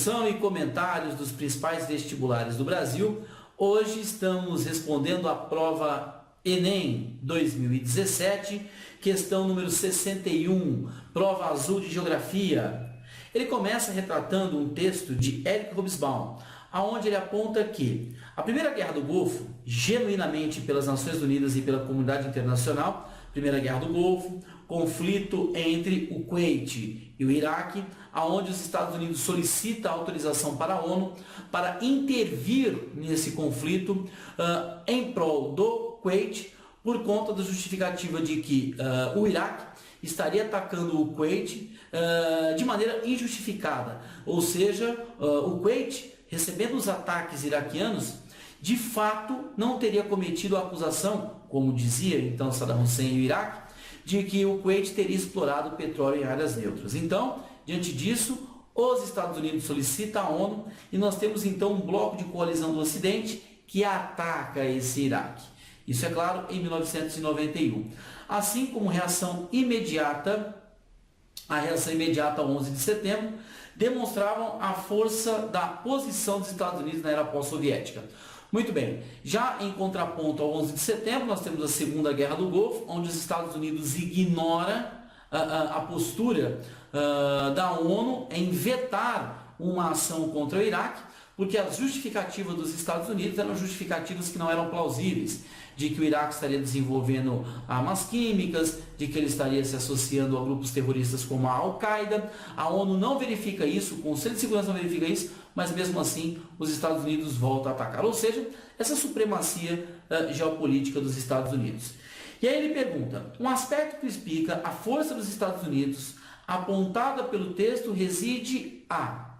discussão e comentários dos principais vestibulares do Brasil. Hoje estamos respondendo a prova Enem 2017, questão número 61, prova azul de geografia. Ele começa retratando um texto de Eric Hobsbawm, aonde ele aponta que a Primeira Guerra do Golfo, genuinamente pelas Nações Unidas e pela comunidade internacional, Primeira Guerra do Golfo, conflito entre o Kuwait e o Iraque, aonde os Estados Unidos solicitam autorização para a ONU para intervir nesse conflito em prol do Kuwait, por conta da justificativa de que o Iraque estaria atacando o Kuwait de maneira injustificada, ou seja, o Kuwait, recebendo os ataques iraquianos, de fato não teria cometido a acusação, como dizia então Saddam Hussein e o Iraque, de que o Kuwait teria explorado petróleo em áreas neutras. Então, diante disso, os Estados Unidos solicitam a ONU e nós temos então um bloco de coalizão do Ocidente que ataca esse Iraque. Isso é claro em 1991. Assim como a reação imediata ao 11 de setembro, demonstravam a força da posição dos Estados Unidos na era pós-soviética. Muito bem, já em contraponto ao 11 de setembro, nós temos a Segunda Guerra do Golfo, onde os Estados Unidos ignora a postura da ONU em vetar uma ação contra o Iraque, porque as justificativas dos Estados Unidos eram justificativas que não eram plausíveis, de que o Iraque estaria desenvolvendo armas químicas, de que ele estaria se associando a grupos terroristas como a Al-Qaeda. A ONU não verifica isso, o Conselho de Segurança não verifica isso, mas mesmo assim os Estados Unidos voltam a atacar. Ou seja, essa supremacia geopolítica dos Estados Unidos. E aí ele pergunta, um aspecto que explica a força dos Estados Unidos apontada pelo texto reside a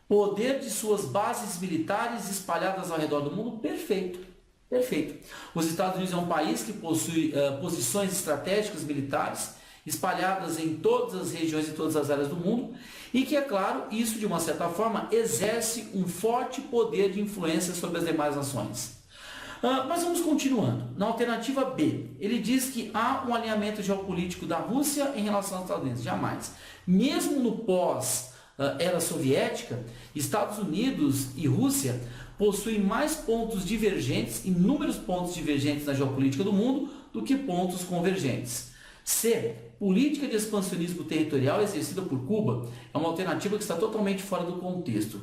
poder de suas bases militares espalhadas ao redor do mundo? Perfeito. Perfeito. Os Estados Unidos é um país que possui posições estratégicas militares espalhadas em todas as regiões e todas as áreas do mundo e que, é claro, isso de uma certa forma exerce um forte poder de influência sobre as demais nações. Mas vamos continuando. Na alternativa B, ele diz que há um alinhamento geopolítico da Rússia em relação aos Estados Unidos. Jamais. Mesmo no pós-era soviética, Estados Unidos e Rússia possuem mais pontos divergentes, inúmeros pontos divergentes na geopolítica do mundo, do que pontos convergentes. C. Política de expansionismo territorial exercida por Cuba é uma alternativa que está totalmente fora do contexto.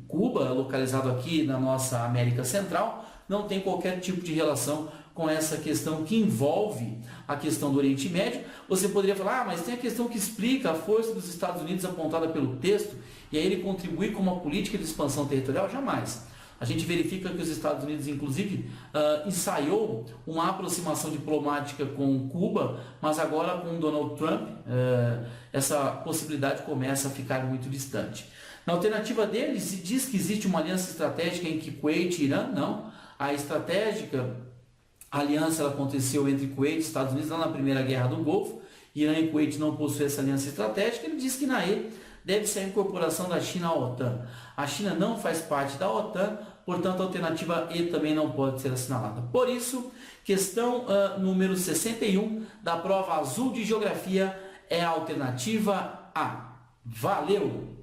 Cuba, localizado aqui na nossa América Central, não tem qualquer tipo de relação com essa questão que envolve a questão do Oriente Médio. Você poderia falar, mas tem a questão que explica a força dos Estados Unidos apontada pelo texto, e aí ele contribui com uma política de expansão territorial? Jamais. A gente verifica que os Estados Unidos, inclusive, ensaiou uma aproximação diplomática com Cuba, mas agora com Donald Trump, essa possibilidade começa a ficar muito distante. Na alternativa dele, se diz que existe uma aliança estratégica entre Kuwait e Irã? Não. A aliança ela aconteceu entre Kuwait e Estados Unidos lá na Primeira Guerra do Golfo. Irã e Kuwait não possuem essa aliança estratégica. Ele diz que na E deve ser a incorporação da China à OTAN. A China não faz parte da OTAN, portanto a alternativa E também não pode ser assinalada. Por isso, questão número 61 da prova azul de geografia é a alternativa A. Valeu!